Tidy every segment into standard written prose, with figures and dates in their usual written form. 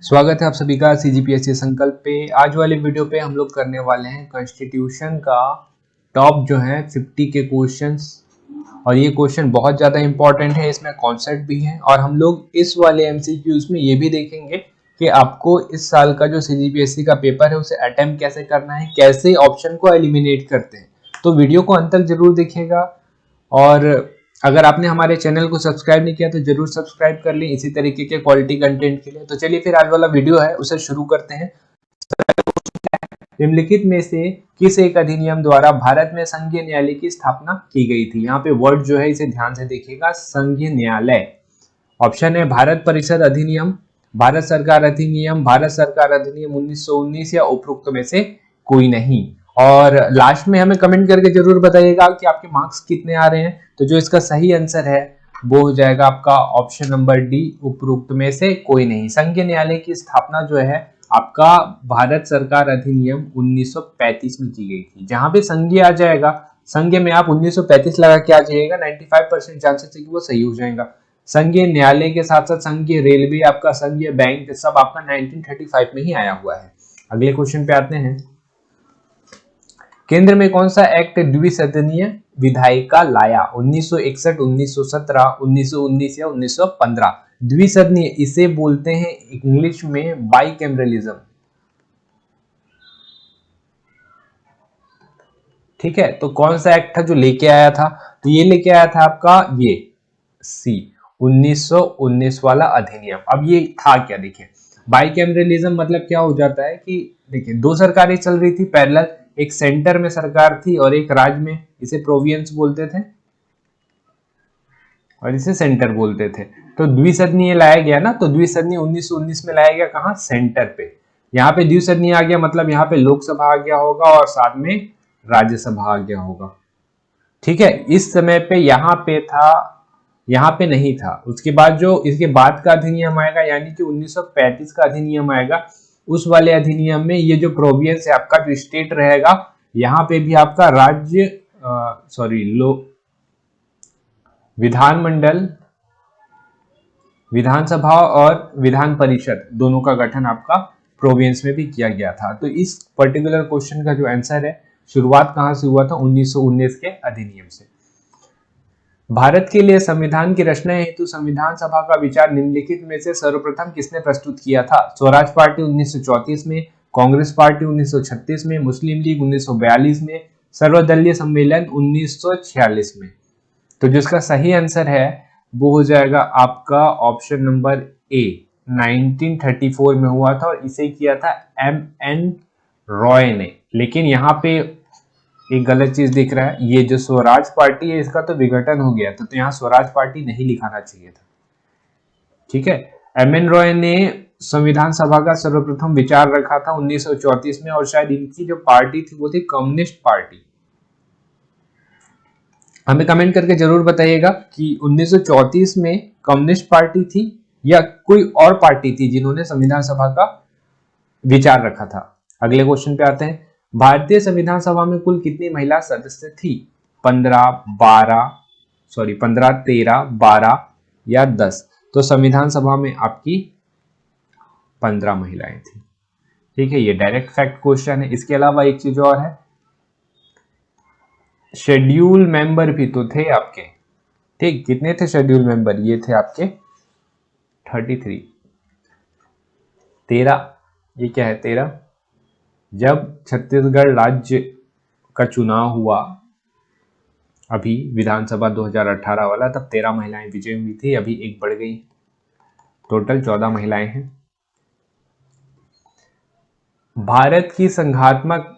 स्वागत है आप सभी का CGPSC संकल्प पे। आज वाले वीडियो पे हम लोग करने वाले हैं कॉन्स्टिट्यूशन का टॉप जो है 50 के क्वेश्चंस। और ये क्वेश्चन बहुत ज़्यादा इंपॉर्टेंट है, इसमें कॉन्सेप्ट भी है और हम लोग इस वाले MCQs में ये भी देखेंगे कि आपको इस साल का जो CGPSC का पेपर है उसे अटेम्प्ट कैसे करना है, कैसे ऑप्शन को एलिमिनेट करते हैं। तो वीडियो को अंत तक जरूर देखिएगा और अगर आपने हमारे चैनल को सब्सक्राइब नहीं किया तो जरूर सब्सक्राइब कर लें इसी तरीके के क्वालिटी कंटेंट के लिए। तो चलिए फिर आज वाला वीडियो है उसे शुरू करते हैं। निम्नलिखित में से किस एक अधिनियम द्वारा भारत में संघीय न्यायालय की स्थापना की गई थी। यहाँ पे वर्ड जो है इसे ध्यान से देखिएगा, संघीय न्यायालय। ऑप्शन है भारत परिषद अधिनियम, भारत सरकार अधिनियम, भारत सरकार अधिनियम 1919 या उपरोक्त में से कोई नहीं। और लास्ट में हमें कमेंट करके जरूर बताइएगा कि आपके मार्क्स कितने आ रहे हैं। तो जो इसका सही आंसर है वो हो जाएगा आपका ऑप्शन नंबर डी, उपरोक्त में से कोई नहीं। संघीय न्यायालय की स्थापना जो है आपका भारत सरकार अधिनियम 1935 में की गई थी। जहां पे संघीय आ जाएगा, संघीय में आप 1935 लगा के आ जाइएगा, 95% चांसेस है कि वो सही हो जाएगा। संघीय न्यायालय के साथ साथ संघीय रेलवे, आपका संघीय बैंक, सब आपका 1935 में ही आया हुआ है। अगले क्वेश्चन पे आते हैं। केंद्र में कौन सा एक्ट द्विसदनीय विधायिका लाया? 1961, 1917, 1919 या 1915? द्विसदनीय इसे बोलते हैं इंग्लिश में बाइकैमरलिज्म। ठीक है, तो कौन सा एक्ट था जो लेके आया था? तो ये लेके आया था आपका ये सी 1919 वाला अधिनियम। अब ये था क्या, देखिए बाइकैमरलिज्म मतलब क्या हो जाता है कि देखिए दो सरकारें चल रही थी पैरेलल, एक सेंटर में सरकार थी और एक राज्य में, इसे प्रोविंस बोलते थे और इसे सेंटर बोलते थे। तो द्विसदनीय लाया गया ना, तो द्विसदनीय 1919 में लाया गया, कहां? सेंटर पे। यहाँ पे द्विसदनीय आ गया मतलब यहाँ पे लोकसभा आ गया होगा और साथ में राज्यसभा आ गया होगा। ठीक है, इस समय पे यहाँ पे था, यहाँ पे नहीं था। उसके बाद जो इसके बाद का अधिनियम आएगा यानी कि 1935 का अधिनियम आएगा, उस वाले अधिनियम में ये जो प्रोविंस है आपका, जो स्टेट रहेगा, यहाँ पे भी आपका राज्य विधानमंडल, विधानसभा और विधान परिषद दोनों का गठन आपका प्रोविंस में भी किया गया था। तो इस पर्टिकुलर क्वेश्चन का जो आंसर है, शुरुआत कहां से हुआ था? 1919 के अधिनियम से। भारत के लिए संविधान की रचना हेतु संविधान सभा का विचार निम्नलिखित में से सर्वप्रथम किसने प्रस्तुत किया था? स्वराज पार्टी 1934 में, कांग्रेस पार्टी 1936 में, मुस्लिम लीग 1942 में, सर्वदलीय सम्मेलन 1946 में। तो जिसका सही आंसर है वो हो जाएगा आपका ऑप्शन नंबर ए, 1934 में हुआ था और इसे किया था M.N. रॉय ने। लेकिन यहाँ पे एक गलत चीज दिख रहा है, ये जो स्वराज पार्टी है इसका तो विघटन हो गया था, तो यहाँ स्वराज पार्टी नहीं लिखाना चाहिए था। ठीक है, M.N. रॉय ने संविधान सभा का सर्वप्रथम विचार रखा था 1934 में और शायद इनकी जो पार्टी थी वो थी कम्युनिस्ट पार्टी। हमें कमेंट करके जरूर बताइएगा कि 1934 में कम्युनिस्ट पार्टी थी या कोई और पार्टी थी जिन्होंने संविधान सभा का विचार रखा था। अगले क्वेश्चन पे आते हैं। भारतीय संविधान सभा में कुल कितनी महिला सदस्य थी? 15, 13, 12 या 10? तो संविधान सभा में आपकी 15 महिलाएं थी। ठीक है, ये डायरेक्ट फैक्ट क्वेश्चन है। इसके अलावा एक चीज और है, शेड्यूल मेंबर भी तो थे आपके। ठीक, कितने थे शेड्यूल मेंबर? ये थे आपके 33, 13। ये क्या है? 13। जब छत्तीसगढ़ राज्य का चुनाव हुआ अभी विधानसभा 2018 वाला, तब 13 महिलाएं विजयी हुई थी, अभी एक बढ़ गई, टोटल 14 महिलाएं हैं। भारत की संघात्मक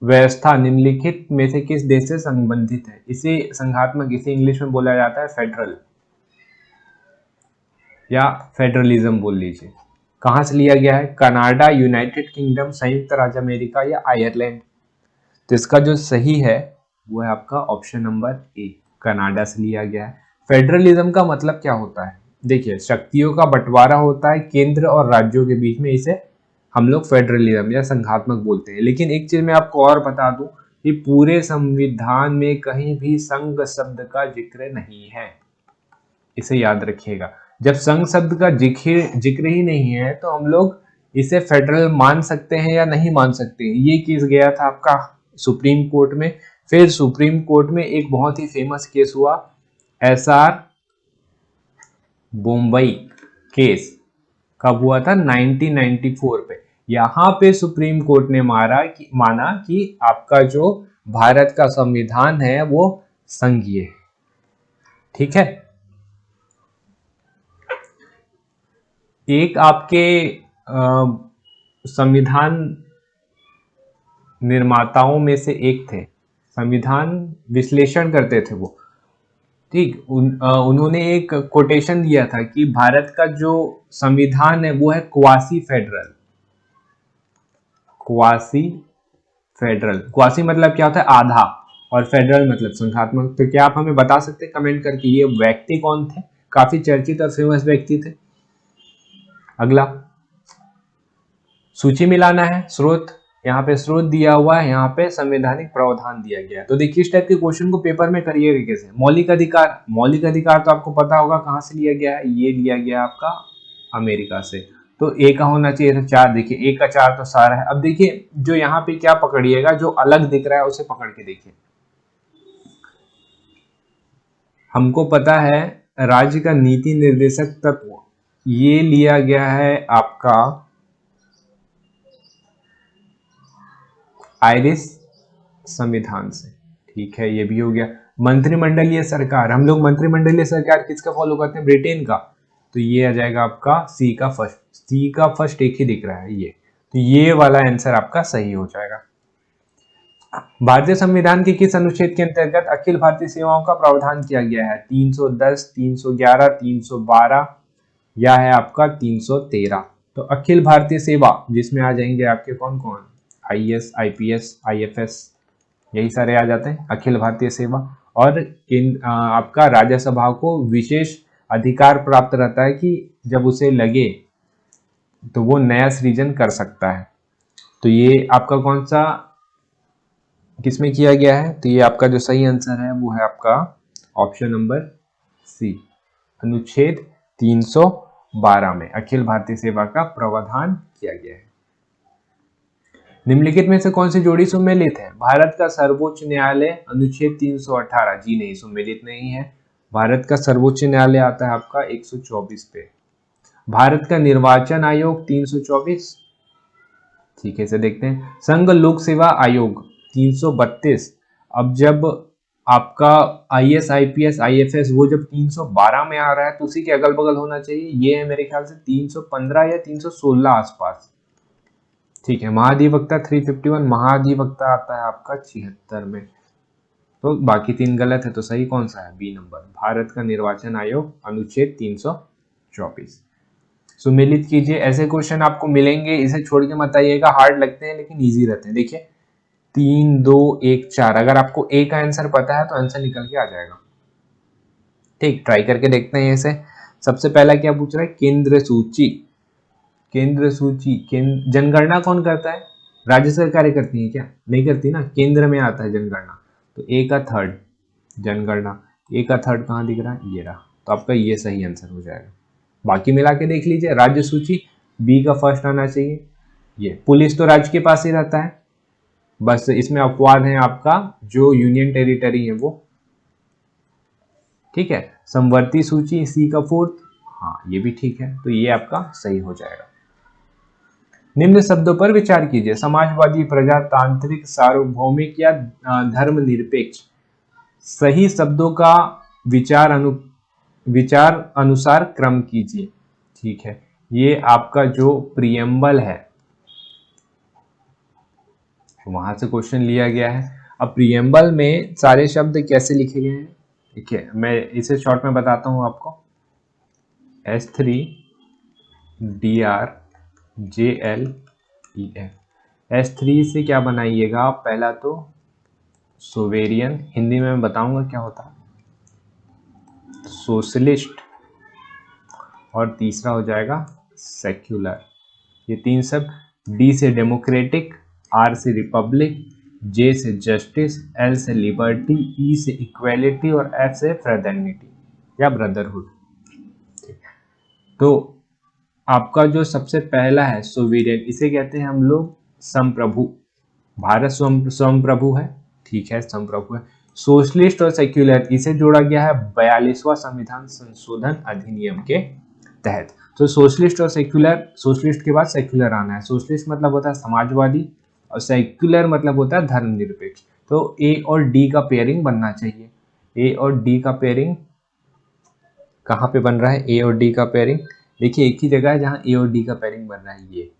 व्यवस्था निम्नलिखित में से किस देश से संबंधित है? इसे संघात्मक, इसे इंग्लिश में बोला जाता है फेडरल या फेडरलिज्म बोल लीजिए। कहां से लिया गया है? कनाडा, यूनाइटेड किंगडम, संयुक्त राज्य अमेरिका या आयरलैंड? तो इसका जो सही है वो है आपका ऑप्शन नंबर ए, कनाडा से लिया गया है। फेडरलिज्म का मतलब क्या होता है? देखिए, शक्तियों का बंटवारा होता है केंद्र और राज्यों के बीच में, इसे हम लोग फेडरलिज्म या संघात्मक बोलते हैं। लेकिन एक चीज मैं आपको और बता दूं कि पूरे संविधान में कहीं भी संघ शब्द का जिक्र नहीं है, इसे याद रखिएगा। जब संघ शब्द का जिक्र ही नहीं है तो हम लोग इसे फेडरल मान सकते हैं या नहीं मान सकते। ये केस गया था आपका सुप्रीम कोर्ट में। फिर सुप्रीम कोर्ट में एक बहुत ही फेमस केस हुआ, एसआर बम्बई केस। कब हुआ था? 1994 पे। यहां पे सुप्रीम कोर्ट ने माना कि आपका जो भारत का संविधान है वो संघीय है। ठीक है। एक आपके संविधान निर्माताओं में से एक थे, संविधान विश्लेषण करते थे वो, ठीक। उन्होंने एक कोटेशन दिया था कि भारत का जो संविधान है वो है quasi federal. Quasi federal, quasi मतलब क्या होता है? आधा, और फेडरल मतलब संघात्मक। तो क्या आप हमें बता सकते हैं कमेंट करके ये व्यक्ति कौन थे? काफी चर्चित और फेमस व्यक्ति थे। अगला सूची मिलाना है, स्रोत, यहाँ पे स्रोत दिया हुआ है, यहाँ पे संवैधानिक प्रावधान दिया गया है। तो देखिए इस टाइप के क्वेश्चन को पेपर में करिएगा कैसे। मौलिक अधिकार, मौलिक अधिकार तो आपको पता होगा कहाँ से लिया गया है, ये लिया गया आपका अमेरिका से। तो ए का होना चाहिए था 4, देखिए ए का 4 तो सारा है। अब देखिए जो यहाँ पे क्या पकड़िएगा, जो अलग दिख रहा है उसे पकड़ के देखिए। हमको पता है राज्य का नीति निर्देशक तत्व, ये लिया गया है आपका आयरिश संविधान से। ठीक है, ये भी हो गया। मंत्रिमंडलीय सरकार, हम लोग मंत्रिमंडलीय सरकार किसका फॉलो करते हैं? ब्रिटेन का। तो ये आ जाएगा आपका सी का फर्स्ट, सी का फर्स्ट एक ही दिख रहा है ये, तो ये वाला आंसर आपका सही हो जाएगा। भारतीय संविधान के किस अनुच्छेद के अंतर्गत अखिल भारतीय सेवाओं का प्रावधान किया गया है? 310, 311, 312 या है आपका 313। तो अखिल भारतीय सेवा जिसमें आ जाएंगे आपके कौन कौन? आईएएस, आईपीएस, आईएफएस, यही सारे आ जाते हैं अखिल भारतीय सेवा। और आपका राज्यसभा को विशेष अधिकार प्राप्त रहता है कि जब उसे लगे तो वो नया सृजन कर सकता है। तो ये आपका कौन सा किसमें किया गया है? तो ये आपका जो सही आंसर है वो है आपका ऑप्शन नंबर सी, अनुच्छेद 312 में अखिल भारतीय सेवा का प्रावधान किया गया है। निम्नलिखित में से कौन सी जोड़ी सुमेलित है? भारत का सर्वोच्च न्यायालय अनुच्छेद 318, जी नहीं, सुमेलित नहीं है। भारत का सर्वोच्च न्यायालय आता है आपका 124 पे। भारत का निर्वाचन आयोग 324, ठीक है, इसे देखते हैं। संघ लोक सेवा आयोग 332। अब जब आपका आईएएस, आईपीएस, आईएफएस वो जब 312 में आ रहा है तो उसी के अगल बगल होना चाहिए। ये है मेरे ख्याल से 315 या 316 आसपास। ठीक है, महाधिवक्ता 351, महाधिवक्ता आता है आपका 76 में। तो बाकी 3 गलत है, तो सही कौन सा है? बी नंबर, भारत का निर्वाचन आयोग अनुच्छेद 324। सुमेलित कीजिए। ऐसे क्वेश्चन आपको मिलेंगे, इसे छोड़ के मत आइएगा, हार्ड लगते हैं लेकिन इजी रहते हैं। देखिए 3, 2, 1, 4, अगर आपको ए का आंसर पता है तो आंसर निकल के आ जाएगा। ठीक, ट्राई करके देखते हैं इसे। सबसे पहला क्या पूछ रहा है? केंद्र सूची। केंद्र सूची, जनगणना कौन करता है? राज्य सरकारें करती है क्या? नहीं करती ना, केंद्र में आता है जनगणना। तो ए का थर्ड जनगणना, ए का थर्ड कहाँ दिख रहा है? ये रहा। तो आपका ये सही आंसर हो जाएगा। बाकी मिला के देख लीजिए। राज्य सूची बी का फर्स्ट आना चाहिए। ये पुलिस तो राज्य के पास ही रहता है, बस इसमें अपवाद है आपका जो यूनियन टेरिटरी है वो। ठीक है, समवर्ती सूची सी का फोर्थ, हाँ ये भी ठीक है, तो ये आपका सही हो जाएगा। निम्न शब्दों पर विचार कीजिए। समाजवादी, प्रजातांत्रिक, सार्वभौमिक या धर्मनिरपेक्ष। सही शब्दों का विचार अनुसार क्रम कीजिए। ठीक है, ये आपका जो प्रियम्बल है वहां से क्वेश्चन लिया गया है। अब प्रियम्बल में सारे शब्द कैसे लिखे गए हैं? देखिए मैं इसे शॉर्ट में बताता हूं आपको। S3 DR JLEF। S3 से क्या बनाइएगा आप? पहला तो सोवेरियन, हिंदी में मैं बताऊंगा क्या होता है, सोशलिस्ट, और तीसरा हो जाएगा सेक्युलर। ये 3 शब्द। D से डेमोक्रेटिक, R से रिपब्लिक, J से जस्टिस, L से लिबर्टी, E से इक्वेलिटी और F से फ्रेटर्निटी या ब्रदरहुड। तो आपका जो सबसे पहला है सोविरियन, इसे कहते हैं हम लोग संप्रभु। भारत संप्रभु है, ठीक है, संप्रभु है। सोशलिस्ट और सेक्युलर, इसे जोड़ा गया है 42वां संविधान संशोधन अधिनियम के तहत। तो सोशलिस्ट और सेक्युलर, सोशलिस्ट के बाद सेक्युलर आना है। सोशलिस्ट मतलब होता है समाजवादी और सेक्युलर मतलब होता है धर्मनिरपेक्ष। तो ए और डी का पेयरिंग बनना चाहिए। ए और डी का पेयरिंग कहाँ पे बन रहा है? ए और डी का पेयरिंग देखिए एक ही जगह है जहाँ ए और डी का पेयरिंग बन रहा है, ये।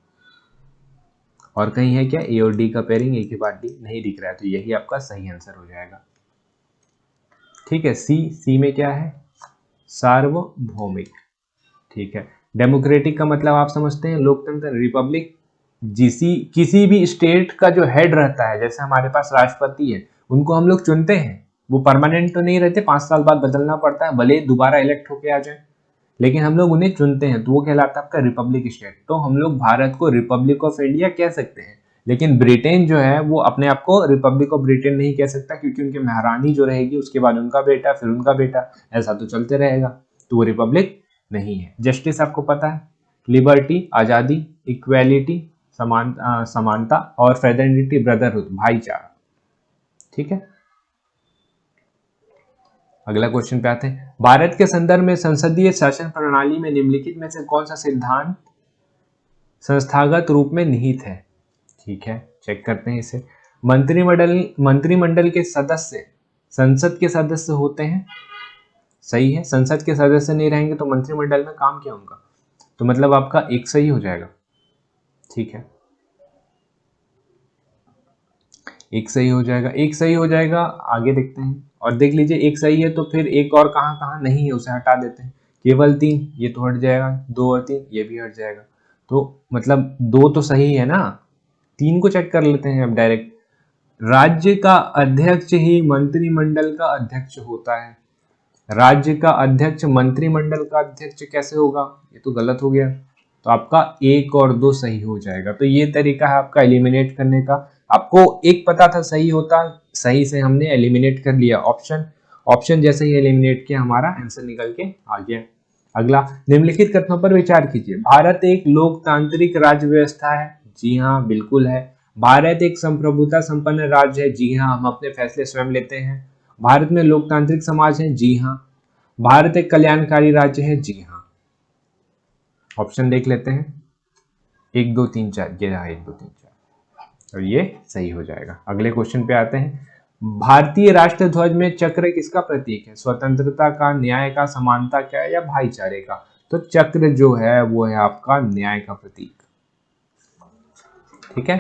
और कहीं है क्या ए और डी का पेयरिंग? ए के बाद डी नहीं दिख रहा है, तो यही आपका सही आंसर हो जाएगा। ठीक है, सी में क्या है? सार्वभौमिक। ठीक है, डेमोक्रेटिक का मतलब आप समझते हैं, लोकतंत्र, रिपब्लिक। किसी भी स्टेट का जो हेड रहता है, जैसे हमारे पास राष्ट्रपति है, उनको हम लोग चुनते हैं, वो परमानेंट तो नहीं रहते, 5 साल बाद बदलना पड़ता है, भले दोबारा इलेक्ट होके आ जाए, लेकिन हम लोग उन्हें चुनते हैं, तो वो कहलाता है आपका रिपब्लिक स्टेट। तो हम लोग भारत को रिपब्लिक ऑफ इंडिया कह सकते हैं, लेकिन ब्रिटेन जो है वो अपने आप को रिपब्लिक ऑफ ब्रिटेन नहीं कह सकता, क्योंकि उनकी महारानी जो रहेगी उसके बाद उनका बेटा, फिर उनका बेटा, ऐसा तो चलते रहेगा, तो वो रिपब्लिक नहीं है। जस्टिस आपको पता है, लिबर्टी, आजादी, इक्वेलिटी, समानता और फ्रेटर्निटी, ब्रदरहुड, भाईचारा। ठीक है, अगला क्वेश्चन पे आते हैं। भारत के संदर्भ में संसदीय शासन प्रणाली में निम्नलिखित में से कौन सा सिद्धांत संस्थागत रूप में निहित है? ठीक है, चेक करते हैं इसे। मंत्रिमंडल के सदस्य संसद के सदस्य होते हैं, सही है। संसद के सदस्य नहीं रहेंगे तो मंत्रिमंडल में काम क्या होगा? तो मतलब आपका एक सही हो जाएगा। ठीक है, एक सही हो जाएगा, एक सही हो जाएगा। आगे देखते हैं और देख लीजिए, एक सही है तो फिर एक और कहाँ कहाँ नहीं है उसे हटा देते हैं। केवल 3, ये तो हट जाएगा, 2 और 3 ये भी हट जाएगा, तो मतलब 2 तो सही है ना। 3 को चेक कर लेते हैं अब डायरेक्ट। राज्य का अध्यक्ष ही मंत्रिमंडल का अध्यक्ष होता है। राज्य का अध्यक्ष मंत्रिमंडल का अध्यक्ष कैसे होगा? ये तो गलत हो गया, तो आपका 1 और 2 सही हो जाएगा। तो ये तरीका है आपका एलिमिनेट करने का। आपको एक पता था सही होता, सही से हमने एलिमिनेट कर लिया। ऑप्शन जैसे ही एलिमिनेट किया हमारा आंसर निकल के आ गया। अगला, निम्नलिखित कथनों पर विचार कीजिए। भारत एक लोकतांत्रिक राज्य व्यवस्था है। जी हाँ, बिल्कुल है। भारत एक संप्रभुता संपन्न राज्य है। जी हाँ, हम अपने फैसले स्वयं लेते हैं। भारत में लोकतांत्रिक समाज है। जी हाँ। भारत एक कल्याणकारी राज्य है। जी हाँ। ऑप्शन देख लेते हैं, 1 2 3 4, ये रहा 1 2 3 4 और ये सही हो जाएगा। अगले क्वेश्चन पे आते हैं। भारतीय राष्ट्र ध्वज में चक्र किसका प्रतीक है? स्वतंत्रता का, न्याय का, समानता का या भाईचारे का? तो चक्र जो है वो है आपका न्याय का प्रतीक। ठीक है,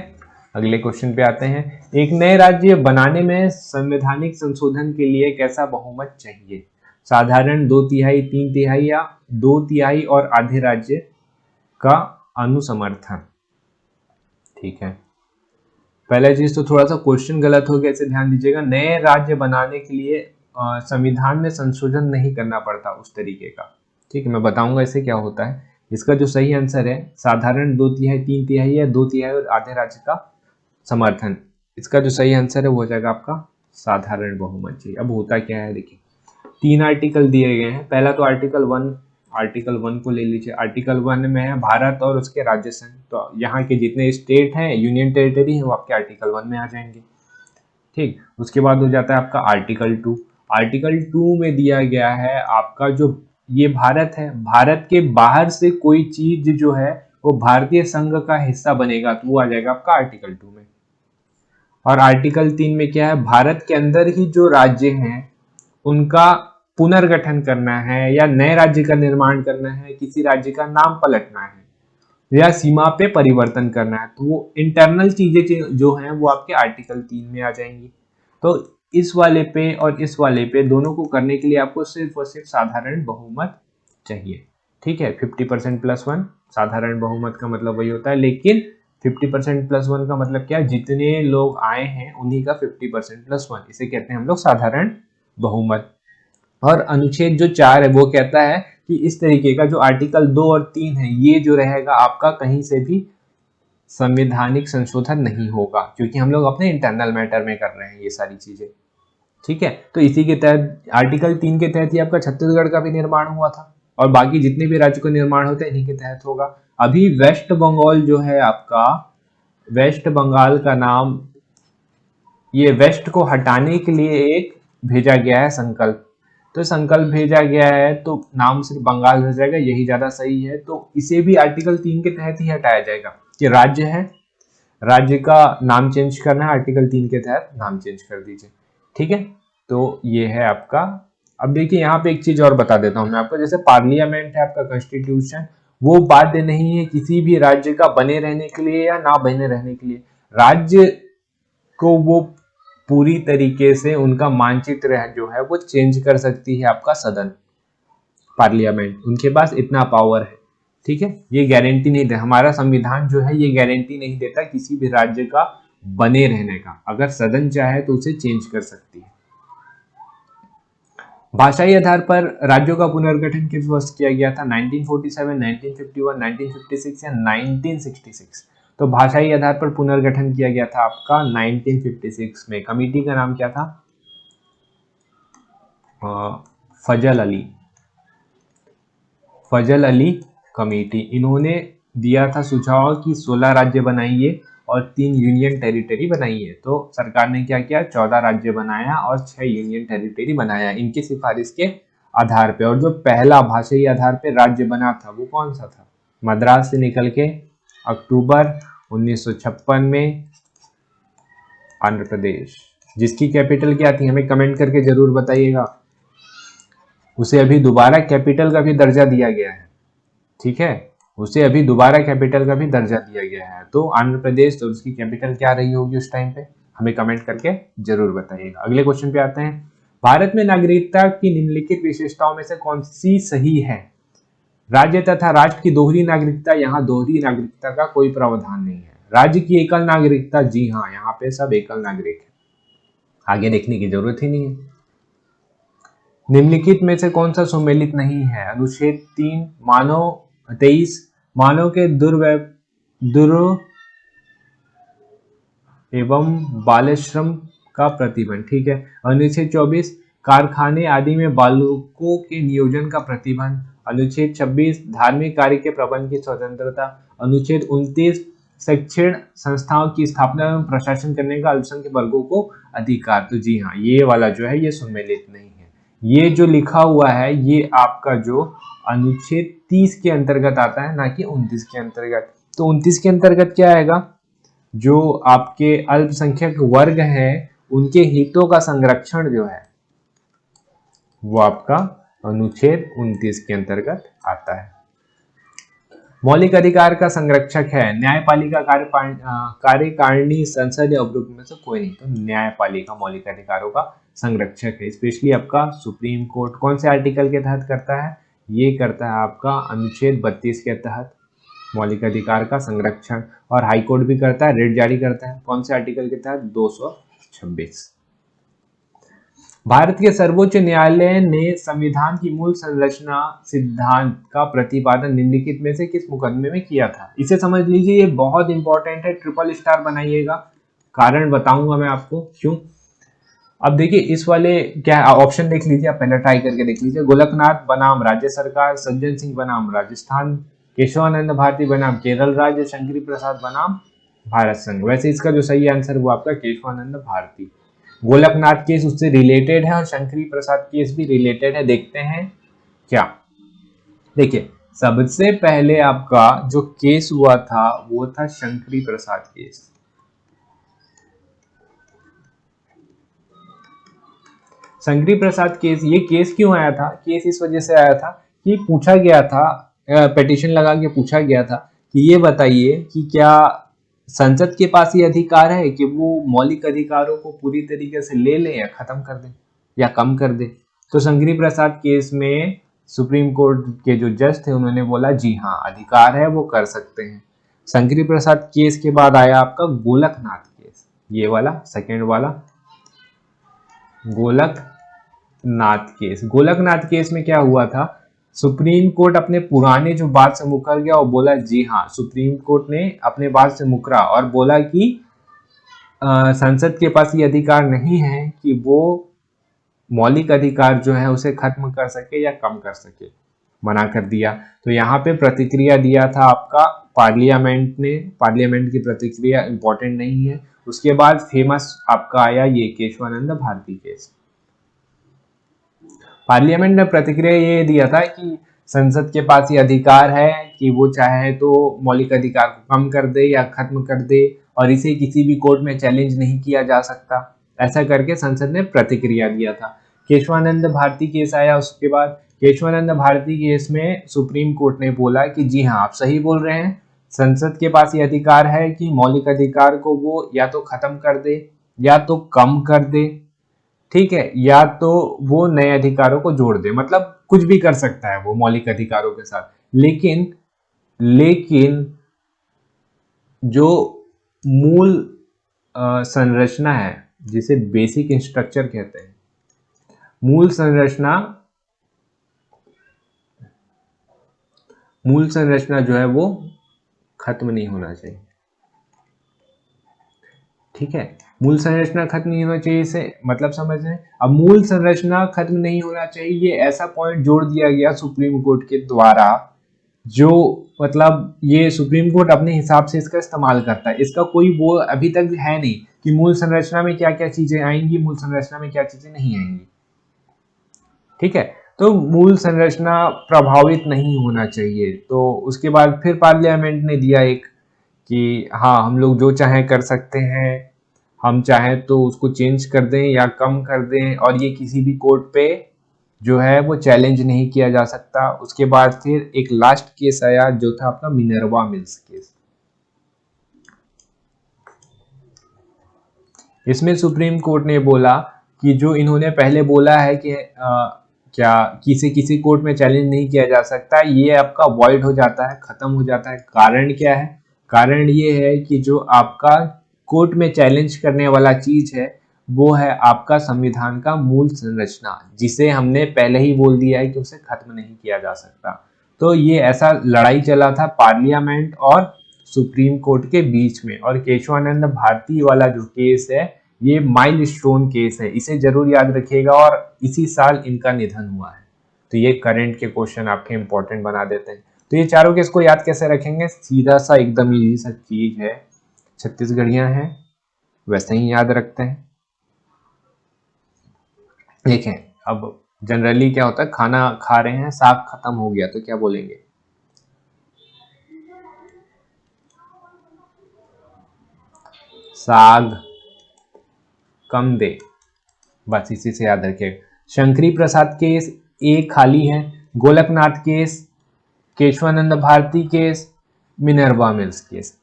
अगले क्वेश्चन पे आते हैं। एक नए राज्य बनाने में संवैधानिक संशोधन के लिए कैसा बहुमत चाहिए? साधारण 2/3, 3/3 या 2/3 और आधे राज्य का अनुसमर्थन? ठीक है, पहला चीज तो थोड़ा सा क्वेश्चन गलत हो गया, इसे ध्यान दीजिएगा। नए राज्य बनाने के लिए संविधान में संशोधन नहीं करना पड़ता उस तरीके का। ठीक है, मैं बताऊंगा इसे क्या होता है। इसका जो सही आंसर है साधारण 2/3, 3/3 या 2/3 और आधे राज्य का समर्थन। इसका जो सही आंसर है वो हो जाएगा आपका साधारण बहुमत जी। अब होता क्या है देखिए, 3 आर्टिकल दिए गए हैं। पहला तो आर्टिकल 1 को ले लीजिए। आर्टिकल 1 में है भारत और उसके राज्य संघ, तो यहाँ के जितने स्टेट हैं, यूनियन टेरिटरी हैं, वो आपके आर्टिकल 1 में आ जाएंगे। ठीक, उसके बाद हो जाता है आपका आर्टिकल 2। आर्टिकल 2 में दिया गया है आपका जो ये भारत है, भारत के बाहर से कोई चीज जो है वो भारतीय संघ का हिस्सा बनेगा, तो वो आ जाएगा आपका आर्टिकल 2 में। और आर्टिकल 3 में क्या है, भारत के अंदर ही जो राज्य हैं उनका पुनर्गठन करना है या नए राज्य का निर्माण करना है, किसी राज्य का नाम पलटना है या सीमा पे परिवर्तन करना है, तो वो इंटरनल चीजें जो हैं वो आपके आर्टिकल 3 में आ जाएंगी। तो इस वाले पे और इस वाले पे दोनों को करने के लिए आपको सिर्फ और सिर्फ साधारण बहुमत चाहिए। ठीक है, 50% + 1 साधारण बहुमत का मतलब वही होता है, लेकिन 50% + 1 का मतलब क्या है, जितने लोग आए हैं उन्हीं का 50% + 1, इसे कहते हैं हम लोग साधारण बहुमत। और अनुच्छेद जो 4 है वो कहता है कि इस तरीके का जो आर्टिकल 2 और 3 है ये जो रहेगा आपका, कहीं से भी संवैधानिक संशोधन नहीं होगा, क्योंकि हम लोग अपने इंटरनल मैटर में कर रहे हैं ये सारी चीजें। ठीक है, तो इसी के तहत आर्टिकल 3 के तहत ही आपका छत्तीसगढ़ का भी निर्माण हुआ था। और बाकी जितने भी राज्य को निर्माण होते हैं इन्हीं के तहत होगा। अभी वेस्ट बंगाल जो है आपका, वेस्ट बंगाल का नाम, ये वेस्ट को हटाने के लिए एक भेजा गया है संकल्प, तो संकल्प भेजा गया है तो नाम सिर्फ बंगाल रह जाएगा, यही ज्यादा सही है। तो इसे भी आर्टिकल 3 के तहत ही हटाया जाएगा कि राज्य है, राज्य का नाम चेंज करना है, आर्टिकल 3 के तहत नाम चेंज कर दीजिए, ठीक है। तो ये है आपका। अब देखिए यहाँ पे एक चीज और बता देता हूँ मैं आपको, जैसे पार्लियामेंट है आपका कॉन्स्टिट्यूशन, वो बाध्य नहीं है किसी भी राज्य का बने रहने के लिए या ना बने रहने के लिए। राज्य को वो पूरी तरीके से उनका मानचित्र जो है वो चेंज कर सकती है आपका सदन, पार्लियामेंट, उनके पास इतना पावर है, ठीक है। ये गारंटी नहीं दे, हमारा संविधान जो है ये गारंटी नहीं देता किसी भी राज्य का बने रहने का, अगर सदन चाहे तो उसे चेंज कर सकती है। भाषाई आधार पर राज्यों का पुनर्गठन किस वर्ष किया गया था? 1947, 1951, 1956 या 1966? तो भाषाई आधार पर पुनर्गठन किया गया था आपका 1956 में। कमेटी का नाम क्या था? फजल अली कमेटी। इन्होंने दिया था सुझाव कि 16 राज्य बनाइए और 3 यूनियन टेरिटरी बनाइए। तो सरकार ने क्या किया? 14 राज्य बनाया और 6 यूनियन टेरिटरी बनाया इनकी सिफारिश के आधार पे। और जो पहला भाषाई आधार पे राज्य बना था वो कौन सा था? मद्रास से निकल के अक्टूबर 1956 में आंध्र प्रदेश, जिसकी कैपिटल क्या थी हमें कमेंट करके जरूर बताइएगा। उसे अभी दोबारा कैपिटल का भी दर्जा दिया गया है, ठीक है, उसे अभी दोबारा कैपिटल का भी दर्जा दिया गया है। तो आंध्र प्रदेश, तो उसकी कैपिटल क्या रही होगी उस टाइम पे, हमें कमेंट करके जरूर बताइएगा। अगले क्वेश्चन पे आते हैं। भारत में नागरिकता की निम्नलिखित विशेषताओं में से कौन सी सही है? राज्य तथा राष्ट्र की दोहरी नागरिकता, यहाँ दोहरी नागरिकता का कोई प्रावधान नहीं है। राज्य की एकल नागरिकता, जी हाँ, यहाँ पे सब एकल नागरिक है, आगे देखने की जरूरत ही नहीं है। निम्नलिखित में से कौन सा सुमेलित नहीं है? अनुच्छेद 3 मानव 23 मानव के दुर् एवं बालश्रम का प्रतिबंध, ठीक है। अनुच्छेद 24 कारखाने आदि में बालकों के नियोजन का प्रतिबंध। अनुच्छेद 26 धार्मिक कार्य के प्रबंध की स्वतंत्रता। अनुच्छेद 29 शैक्षणिक संस्थाओं की स्थापना एवं प्रशासन करने का अल्पसंख्यक वर्गों को अधिकार। तो जी हाँ, ये वाला जो है ये सुमेलित नहीं है। ये जो लिखा हुआ है ये आपका जो अनुच्छेद 30 के अंतर्गत आता है, ना कि 29 के अंतर्गत। तो 29 के अंतर्गत क्या आएगा? जो आपके अल्पसंख्यक वर्ग हैं उनके हितों का संरक्षण जो है वो आपका अनुच्छेद 29 के अंतर्गत आता है। मौलिक अधिकार का संरक्षक है न्यायपालिका, कार्यकारिणी, संसद या उपरोक्त में से कोई नहीं। तो न्यायपालिका मौलिक अधिकारों का संरक्षक है। स्पेशली आपका सुप्रीम कोर्ट कौन से आर्टिकल के तहत करता है? ये करता है आपका अनुच्छेद 32 के तहत मौलिक अधिकार का संरक्षण। और हाई कोर्ट भी करता है, रेट जारी करता है, कौन से आर्टिकल के तहत? 226। भारत के सर्वोच्च न्यायालय ने संविधान की मूल संरचना सिद्धांत का प्रतिपादन निम्नलिखित में से किस मुकदमे में किया था? इसे समझ लीजिए, ये बहुत इंपॉर्टेंट है, ट्रिपल स्टार बनाइएगा, कारण बताऊंगा मैं आपको क्यों। अब देखिए इस वाले क्या ऑप्शन देख लीजिए, आप पहले ट्राई करके देख लीजिए। गोलकनाथ बनाम राज्य सरकार, सज्जन सिंह बनाम राजस्थान, केशवानंद भारती बनाम केरल राज्य, शंकरी प्रसाद बनाम भारत संघ। वैसे इसका जो सही आंसर वो आपका केशवानंद भारती। गोलकनाथ केस उससे रिलेटेड है और शंकरी प्रसाद केस भी रिलेटेड है, देखते हैं क्या। देखिए सबसे पहले आपका जो केस हुआ था वो था शंकरी प्रसाद केस। शंकरी प्रसाद केस, ये केस क्यों आया था? केस इस वजह से आया था कि पूछा गया था, पिटीशन लगा के पूछा गया था कि ये बताइए कि क्या संसद के पास ये अधिकार है कि वो मौलिक अधिकारों को पूरी तरीके से ले ले या खत्म कर दे या कम कर दे। तो शंकरी प्रसाद केस में सुप्रीम कोर्ट के जो जज थे उन्होंने बोला जी हाँ अधिकार है, वो कर सकते हैं। शंकरी प्रसाद केस के बाद आया आपका गोलकनाथ केस, ये वाला सेकेंड वाला गोलकनाथ केस। गोलकनाथ केस में क्या हुआ था? सुप्रीम कोर्ट अपने पुराने जो बात से मुकर गया और बोला जी हाँ, सुप्रीम कोर्ट ने अपने बात से मुकरा और बोला कि संसद के पास ये अधिकार नहीं है कि वो मौलिक अधिकार जो है उसे खत्म कर सके या कम कर सके। मना कर दिया। तो यहाँ पे प्रतिक्रिया दिया था आपका पार्लियामेंट ने, पार्लियामेंट की प्रतिक्रिया इंपॉर्टेंट नहीं है। उसके बाद फेमस आपका आया ये केशवानंद भारती केस। पार्लियामेंट ने प्रतिक्रिया ये दिया था कि संसद के पास ये अधिकार है कि वो चाहे तो मौलिक अधिकार को कम कर दे या खत्म कर दे, और इसे किसी भी कोर्ट में चैलेंज नहीं किया जा सकता। ऐसा करके संसद ने प्रतिक्रिया दिया था। केशवानंद भारती केस आया। उसके बाद केशवानंद भारती केस में सुप्रीम कोर्ट ने बोला कि जी हाँ, आप सही बोल रहे हैं, संसद के पास ये अधिकार है कि मौलिक अधिकार को वो या तो खत्म कर दे या तो कम कर दे, ठीक है, या तो वो नए अधिकारों को जोड़ दे, मतलब कुछ भी कर सकता है वो मौलिक अधिकारों के साथ। लेकिन जो मूल संरचना है, जिसे बेसिक स्ट्रक्चर कहते हैं, मूल संरचना जो है वो खत्म नहीं होना चाहिए। ठीक है, मूल संरचना खत्म नहीं होना चाहिए, इसे मतलब समझ रहे हैं। अब मूल संरचना खत्म नहीं होना चाहिए, ये ऐसा पॉइंट जोड़ दिया गया सुप्रीम कोर्ट के द्वारा, जो मतलब ये सुप्रीम कोर्ट अपने हिसाब से इसका इस्तेमाल करता है। इसका कोई वो अभी तक है नहीं कि मूल संरचना में क्या क्या चीजें आएंगी, मूल संरचना में क्या चीजें नहीं आएंगी। ठीक है, तो मूल संरचना प्रभावित नहीं होना चाहिए। तो उसके बाद फिर पार्लियामेंट ने दिया एक कि हाँ, हम लोग जो चाहें कर सकते हैं, हम चाहें तो उसको चेंज कर दें या कम कर दें, और ये किसी भी कोर्ट पे जो है वो चैलेंज नहीं किया जा सकता। उसके बाद फिर एक लास्ट केस आया जो था आपका मिनर्वा मिल्स केस। इसमें सुप्रीम कोर्ट ने बोला कि जो इन्होंने पहले बोला है कि क्या किसी कोर्ट में चैलेंज नहीं किया जा सकता, ये आपका वॉइड हो जाता है, खत्म हो जाता है। कारण क्या है? कारण ये है कि जो आपका कोर्ट में चैलेंज करने वाला चीज है वो है आपका संविधान का मूल संरचना, जिसे हमने पहले ही बोल दिया है कि उसे खत्म नहीं किया जा सकता। तो ये ऐसा लड़ाई चला था पार्लियामेंट और सुप्रीम कोर्ट के बीच में। और केशवानंद भारती वाला जो केस है ये माइलस्टोन केस है, इसे जरूर याद रखिएगा। और इसी साल इनका निधन हुआ है। तो ये करंट के क्वेश्चन आपके इंपॉर्टेंट बना देते हैं। तो ये चारों केस को याद कैसे रखेंगे? सीधा सा एकदम इजी सा चीज है, छत्तीसगढ़ियां हैं वैसे ही याद रखते हैं। देखें, अब जनरली क्या होता है, खाना खा रहे हैं, साग खत्म हो गया तो क्या बोलेंगे? साग कम दे, बस इसी से याद रखिएगा। शंकरी प्रसाद केस ए खाली है, Golaknath case, Kesavananda Bharati case, Minerva Mills case.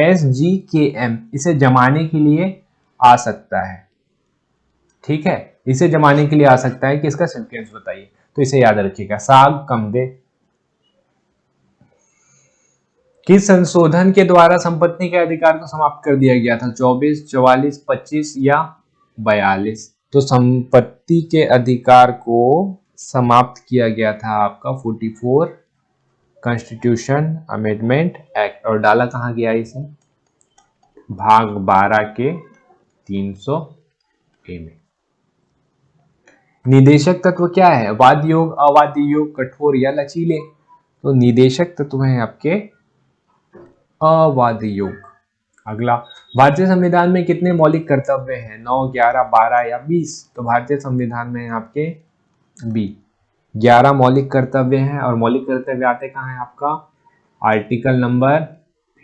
SGKM इसे जमाने के लिए आ सकता है। ठीक है, इसे जमाने के लिए आ सकता है कि इसका सिक्वेंस बताइए, तो इसे याद रखिएगा, साग कम दे। किस संशोधन के द्वारा संपत्ति के अधिकार को समाप्त कर दिया गया था? 24, 44, 25 या 42? तो संपत्ति के अधिकार को समाप्त किया गया था आपका 44 कॉन्स्टिट्यूशन अमेंडमेंट एक्ट। और डाला कहाँ गया इसे? भाग 12 के 300A में। निदेशक तत्व क्या है? वाद्य योग, अवाद्य योग, कठोर या लचीले? तो निदेशक तत्व है आपके अवाद्य योग। अगला, भारतीय संविधान में कितने मौलिक कर्तव्य हैं? 9, 11, 12 या 20? तो भारतीय संविधान में आपके 11 मौलिक कर्तव्य हैं। और मौलिक कर्तव्य आते कहाँ है आपका? Article number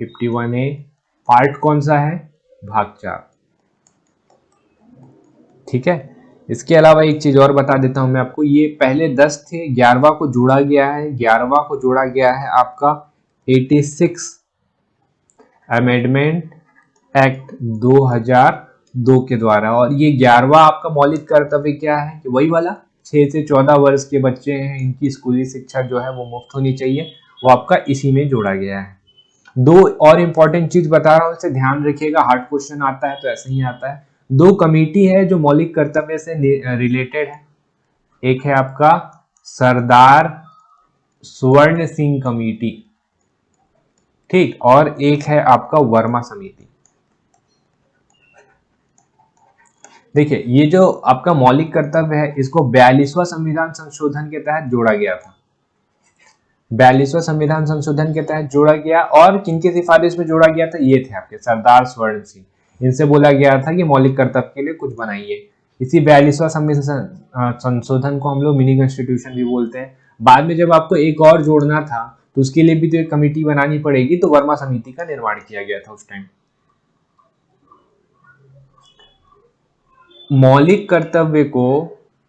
51A। पार्ट कौन सा है? भाग 4। ठीक है, इसके अलावा एक चीज और बता देता हूं मैं आपको, ये पहले 10 थे, 11वां को जोड़ा गया है। 11वां को जोड़ा गया है आपका 86 अमेंडमेंट एक्ट 2002 के द्वारा। और ये 11वां आपका मौलिक कर्तव्य क्या है? कि वही वाला 6 से 14 वर्ष के बच्चे हैं, इनकी स्कूली शिक्षा जो है वो मुफ्त होनी चाहिए, वो आपका इसी में जोड़ा गया है। दो और इंपॉर्टेंट चीज बता रहा हूं, इसे ध्यान रखिएगा, हार्ड क्वेश्चन आता है तो ऐसे ही आता है। 2 कमेटी है जो मौलिक कर्तव्य से रिलेटेड है। एक है आपका सरदार स्वर्ण सिंह कमेटी, ठीक, और एक है आपका वर्मा समिति। देखिए, ये जो आपका मौलिक कर्तव्य है इसको 42वां संविधान संशोधन के तहत जोड़ा गया था। 42वां संविधान संशोधन के तहत जोड़ा गया, और किनकी सिफारिश में जोड़ा गया था, ये थे आपके सरदार स्वर्ण सिंह। इनसे बोला गया था कि मौलिक कर्तव्य के लिए कुछ बनाइए। इसी 42वां संशोधन को हम लोग मिनी कॉन्स्टिट्यूशन भी बोलते हैं। बाद में जब आपको एक और जोड़ना था तो उसके लिए भी तो एक कमेटी बनानी पड़ेगी, तो वर्मा समिति का निर्माण किया गया था उस टाइम। मौलिक कर्तव्य को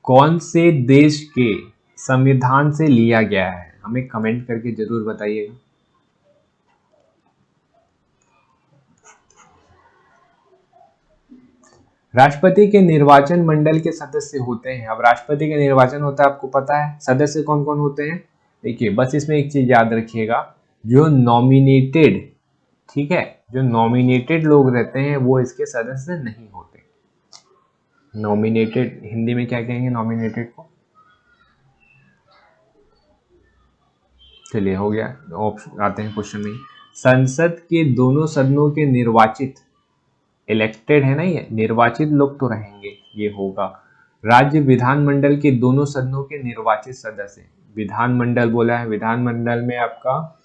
कौन से देश के संविधान से लिया गया है, हमें कमेंट करके जरूर बताइएगा। राष्ट्रपति के निर्वाचन मंडल के सदस्य होते हैं। अब राष्ट्रपति का निर्वाचन होता है, आपको पता है सदस्य कौन कौन होते हैं। देखिए बस इसमें एक चीज याद रखिएगा, जो नॉमिनेटेड, ठीक है, जो नॉमिनेटेड लोग रहते हैं वो इसके सदस्य नहीं होते। नॉमिनेटेड हिंदी में क्या कहेंगे नॉमिनेटेड को, चलिए हो गया। ऑप्शन आते हैं क्वेश्चन में, संसद के दोनों सदनों के निर्वाचित, इलेक्टेड है ना, ये निर्वाचित लोग तो रहेंगे, ये होगा। राज्य विधानमंडल के दोनों सदनों के निर्वाचित सदस्य, विधानमंडल बोला है, विधानमंडल में आपका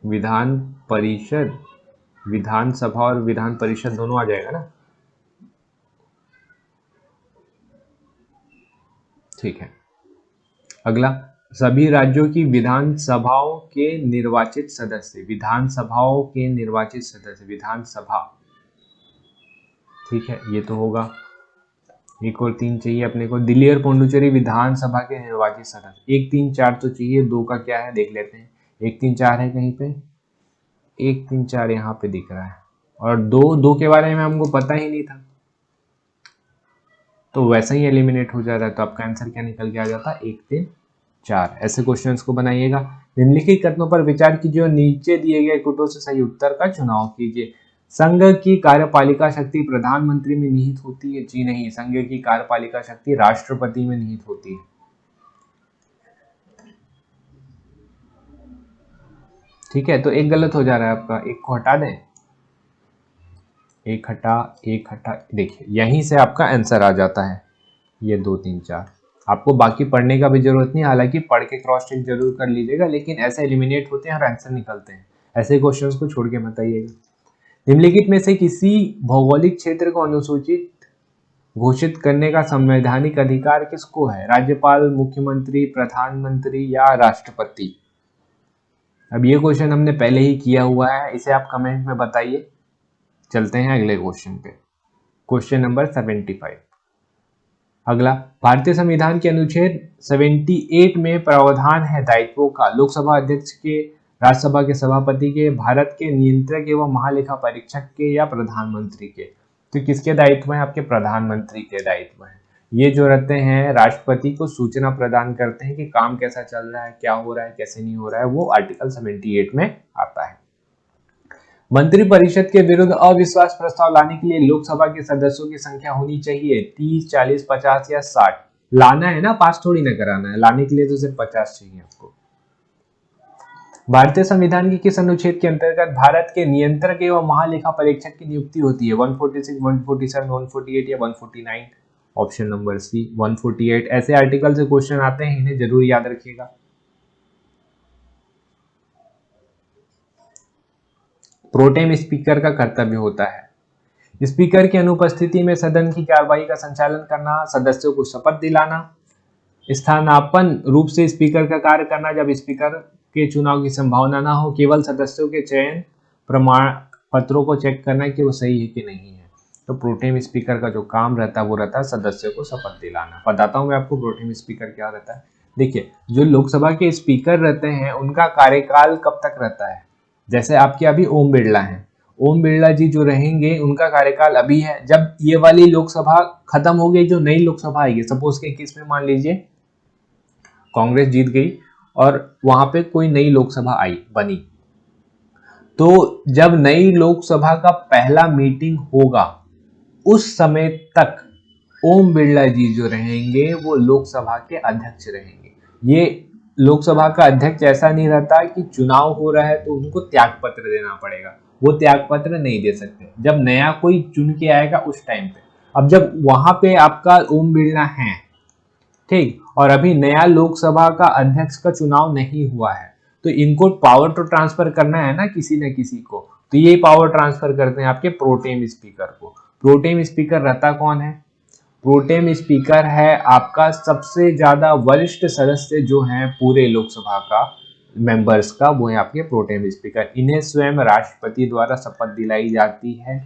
विधान परिषद, विधानसभा और विधान परिषद दोनों आ जाएगा ना, ठीक है। अगला, सभी राज्यों की विधानसभाओं के निर्वाचित सदस्य, विधानसभाओं के निर्वाचित सदस्य, विधानसभा, ठीक है, ये तो होगा। एक और 3 चाहिए अपने को, दिल्ली और पुडुचेरी विधानसभा के निर्वाचित सदस्य। 1 3 4 तो चाहिए, 2 का क्या है देख लेते हैं। 1 3 4 है कहीं पे, 1 3 4 यहाँ पे दिख रहा है, और 2 के बारे में हमको पता ही नहीं था, तो वैसा ही एलिमिनेट हो जा रहा है। तो आपका आंसर क्या निकल के आ जाता, 1 3 4। ऐसे क्वेश्चंस को बनाइएगा। निम्नलिखित कथनों पर विचार कीजिए और नीचे दिए गए कथनों से सही उत्तर का चुनाव कीजिए। संघ की कार्यपालिका शक्ति प्रधानमंत्री में निहित होती है, जी नहीं, संघ की कार्यपालिका शक्ति राष्ट्रपति में निहित होती है। ठीक है, तो एक गलत हो जा रहा है आपका, एक को हटा दें, एक हटा, देखिए यहीं से आपका आंसर आ जाता है, ये 2 3 4। आपको बाकी पढ़ने का भी जरूरत नहीं, हालांकि पढ़ के क्रॉस चेक जरूर कर लीजिएगा, लेकिन ऐसे एलिमिनेट होते हैं और आंसर निकलते हैं, ऐसे क्वेश्चंस को छोड़ के मत आइएगा। निम्नलिखित में से किसी भौगोलिक क्षेत्र को अनुसूचित घोषित करने का संवैधानिक अधिकार किसको है, राज्यपाल, मुख्यमंत्री, प्रधानमंत्री या राष्ट्रपति। अब ये क्वेश्चन हमने पहले ही किया हुआ है, इसे आप कमेंट में बताइए। चलते हैं अगले क्वेश्चन पे, क्वेश्चन नंबर 75। अगला, भारतीय संविधान के अनुच्छेद 78 में प्रावधान है दायित्वों का लोकसभा अध्यक्ष के, राज्यसभा के सभापति के, भारत के नियंत्रक एवं महालेखा परीक्षक के या प्रधानमंत्री के। तो किसके दायित्व हैं, आपके प्रधानमंत्री के दायित्व हैं। ये जो रहते हैं राष्ट्रपति को सूचना प्रदान करते हैं कि काम कैसा चल रहा है, क्या हो रहा है, कैसे नहीं हो रहा है, वो आर्टिकल 78 में आता है। मंत्रिपरिषद के विरुद्ध अविश्वास प्रस्ताव लाने के लिए लोकसभा के सदस्यों की संख्या होनी चाहिए 30, 40, 50 या 60। लाना है ना, पास थोड़ी ना कराना है, लाने के लिए तो सिर्फ 50 चाहिए आपको। भारतीय संविधान के किस अनुच्छेद के अंतर्गत भारत के नियंत्रक एवं महालेखा परीक्षक की नियुक्ति होती है, 146, 147, 148 या 149। Option number C 148। ऐसे आर्टिकल से क्वेश्चन आते हैं, इन्हें जरूर याद रखिएगा। प्रोटेम स्पीकर का कर्तव्य होता है स्पीकर की अनुपस्थिति में सदन की कार्यवाही का संचालन करना, सदस्यों को शपथ दिलाना, स्थानापन्न रूप से स्पीकर का कार्य करना जब स्पीकर के चुनाव की संभावना ना हो, केवल सदस्यों के चयन प्रमाण पत्रों को चेक करना कि वो सही है कि नहीं है। तो प्रोटेम स्पीकर का जो काम रहता है वो रहता है सदस्यों को शपथ दिलाना। बताता हूँ मैं आपको प्रोटेम स्पीकर क्या रहता है। देखिए, जो लोकसभा के स्पीकर रहते हैं उनका कार्यकाल कब तक रहता है, जैसे आपके अभी ओम बिरला हैं, ओम बिरला जी जो रहेंगे उनका कार्यकाल अभी है, जब ये वाली लोकसभा खत्म हो गई, जो नई लोकसभा आएगी, सपोज के केस में मान लीजिए कांग्रेस जीत गई और वहां पे कोई नई लोकसभा आई बनी, तो जब नई लोकसभा का पहला मीटिंग होगा उस समय तक ओम बिरला जी जो रहेंगे वो लोकसभा के अध्यक्ष रहेंगे। ये लोकसभा का अध्यक्ष ऐसा नहीं रहता कि चुनाव हो रहा है तो उनको त्यागपत्र देना पड़ेगा, वो त्यागपत्र नहीं दे सकते, जब नया कोई चुन के आएगा उस टाइम पे। अब जब वहां पे आपका ओम बिरला है, ठीक, और अभी नया लोकसभा का अध्यक्ष का चुनाव नहीं हुआ है, तो इनको पावर तो ट्रांसफर करना है ना किसी न किसी को, तो ये पावर ट्रांसफर करते हैं आपके प्रोटेम स्पीकर को। प्रोटेम स्पीकर रहता कौन है? प्रोटेम स्पीकर है आपका सबसे ज्यादा वरिष्ठ सदस्य जो है पूरे लोकसभा का मेंबर्स का, वो है आपके प्रोटेम स्पीकर। इन्हें स्वयं राष्ट्रपति द्वारा शपथ दिलाई जाती है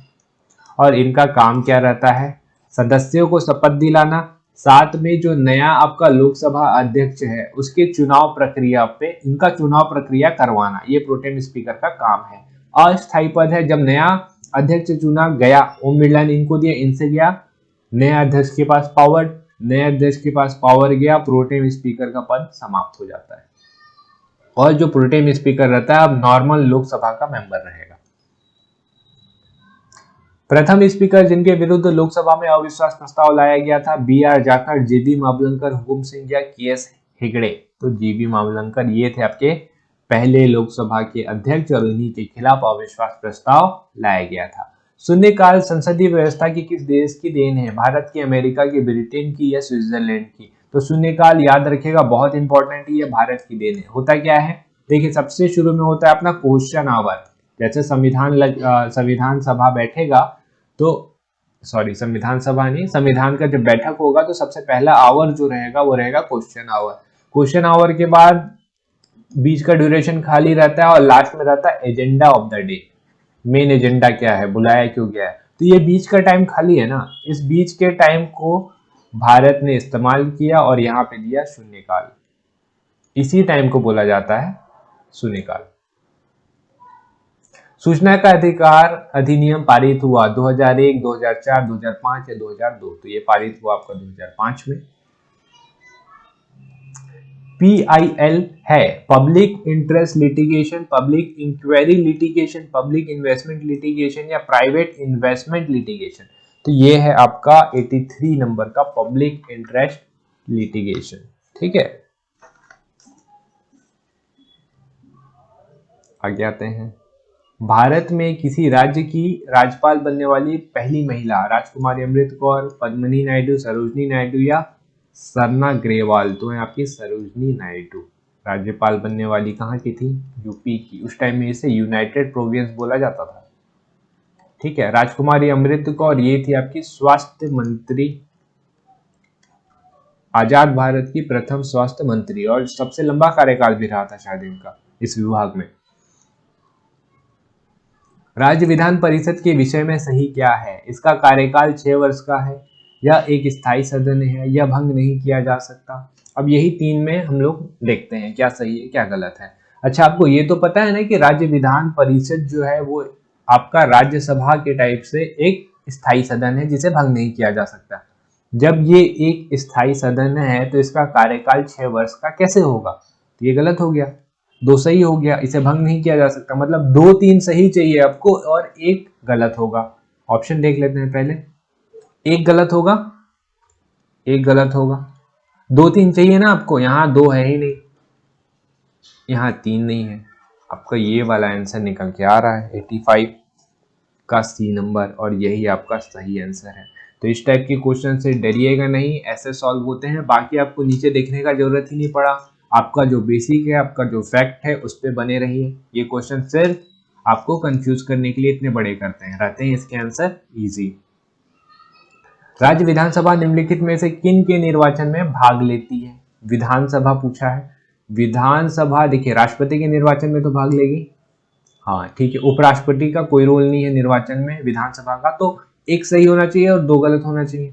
और इनका काम क्या रहता है? सदस्यों को शपथ दिलाना, साथ में जो नया आपका लोकसभा अध्यक्ष है उसके चुनाव प्रक्रिया पे इनका चुनाव प्रक्रिया करवाना, ये प्रोटेम स्पीकर का काम है। अस्थायी पद है, जब नया अध्यक्ष चुना गया, ओम बिरला ने इनको दिया, इनसे गया, नया अध्यक्ष के पास पावर, नए अध्यक्ष के पास पावर गया, प्रोटेम स्पीकर का पद समाप्त हो जाता है। और जो प्रोटेम स्पीकर रहता है अब नॉर्मल लोकसभा का मेंबर रहेगा। प्रथम स्पीकर जिनके विरुद्ध लोकसभा में अविश्वास प्रस्ताव लाया गया था, बी.आर. जाखड़, जी.बी. मावलंकर, हुकुम सिंह या के.एस. हेगड़े। तो जी.बी. मावलंकर ये थे आपके पहले लोकसभा के अध्यक्ष और उन्हीं के खिलाफ अविश्वास प्रस्ताव लाया गया था। शून्यकाल संसदीय व्यवस्था की किस देश की देन है? भारत की, अमेरिका की, ब्रिटेन की या स्विट्जरलैंड की? तो शून्यकाल याद रखिएगा, बहुत इंपॉर्टेंट है, ये भारत की देन है। होता क्या है, देखिए सबसे शुरू में होता है अपना क्वेश्चन आवर। जैसे संविधान सभा बैठेगा तो संविधान सभा नहीं, संविधान का जब बैठक होगा तो सबसे पहला आवर जो रहेगा वो रहेगा क्वेश्चन आवर। क्वेश्चन आवर के बाद बीच का ड्यूरेशन खाली रहता है और लास्ट में रहता है agenda of the day, main agenda क्या है, बुलाया क्यों गया है। तो ये बीच का टाइम खाली है ना, इस बीच के टाइम को भारत ने इस्तेमाल किया और यहाँ पे दिया शून्यकाल। इसी टाइम को बोला जाता है शून्यकाल। सूचना का अधिकार अधिनियम पारित हुआ 2001, 2004, 2005 या 2002? तो ये पारित हुआ आपका 2005 में। PIL है public interest litigation, public inquiry litigation, public investment litigation या प्राइवेट इन्वेस्टमेंट लिटिगेशन? तो ये है आपका 83 नंबर का पब्लिक इंटरेस्ट लिटिगेशन। ठीक है, आगे आते हैं। भारत में किसी राज्य की राज्यपाल बनने वाली पहली महिला? राजकुमारी अमृत कौर, पद्मिनी नायडू, सरोजनी नायडू या सरना ग्रेवाल? तो है आपकी सरोजनी नायडू। राज्यपाल बनने वाली कहाँ की थी? यूपी की। उस टाइम में इसे यूनाइटेड प्रोविंस बोला जाता था। ठीक है, राजकुमारी अमृत कौर ये थी आपकी स्वास्थ्य मंत्री, आजाद भारत की प्रथम स्वास्थ्य मंत्री, और सबसे लंबा कार्यकाल भी रहा था शायद इनका इस विभाग में। राज्य विधान परिषद के विषय में सही क्या है? इसका कार्यकाल 6 वर्ष का है, या एक स्थायी सदन है, या भंग नहीं किया जा सकता। अब यही 3 में हम लोग देखते हैं क्या सही है क्या गलत है। अच्छा, आपको ये तो पता है ना कि राज्य विधान परिषद जो है वो आपका राज्यसभा के टाइप से एक स्थायी सदन है जिसे भंग नहीं किया जा सकता। जब ये एक स्थायी सदन है तो इसका कार्यकाल 6 वर्ष का कैसे होगा? तो ये गलत हो गया, 2 सही हो गया, इसे भंग नहीं किया जा सकता। मतलब 2-3 सही चाहिए आपको और 1 गलत होगा। ऑप्शन देख लेते हैं पहले। 1 गलत होगा, 1 गलत होगा, 2-3 चाहिए ना आपको, यहाँ 2 है ही नहीं, यहाँ 3 नहीं है। आपका ये वाला आंसर निकल के आ रहा है 85 का C नंबर, और यही आपका सही आंसर है। तो इस टाइप के क्वेश्चन से डरिएगा नहीं, ऐसे सॉल्व होते हैं। बाकी आपको नीचे देखने का जरूरत ही नहीं पड़ा, आपका जो बेसिक है, आपका जो फैक्ट है उस पर बने रहिए। ये क्वेश्चन सिर्फ आपको कंफ्यूज करने के लिए इतने बड़े करते हैं, रहते हैं इसके आंसर इजी। राज्य विधानसभा निम्नलिखित में से किन के निर्वाचन में भाग लेती है? विधानसभा पूछा है, विधानसभा देखिए राष्ट्रपति के निर्वाचन में तो भाग लेगी, हाँ ठीक है। उपराष्ट्रपति का कोई रोल नहीं है निर्वाचन में, विधानसभा का तो 1 सही होना चाहिए और 2 गलत होना चाहिए।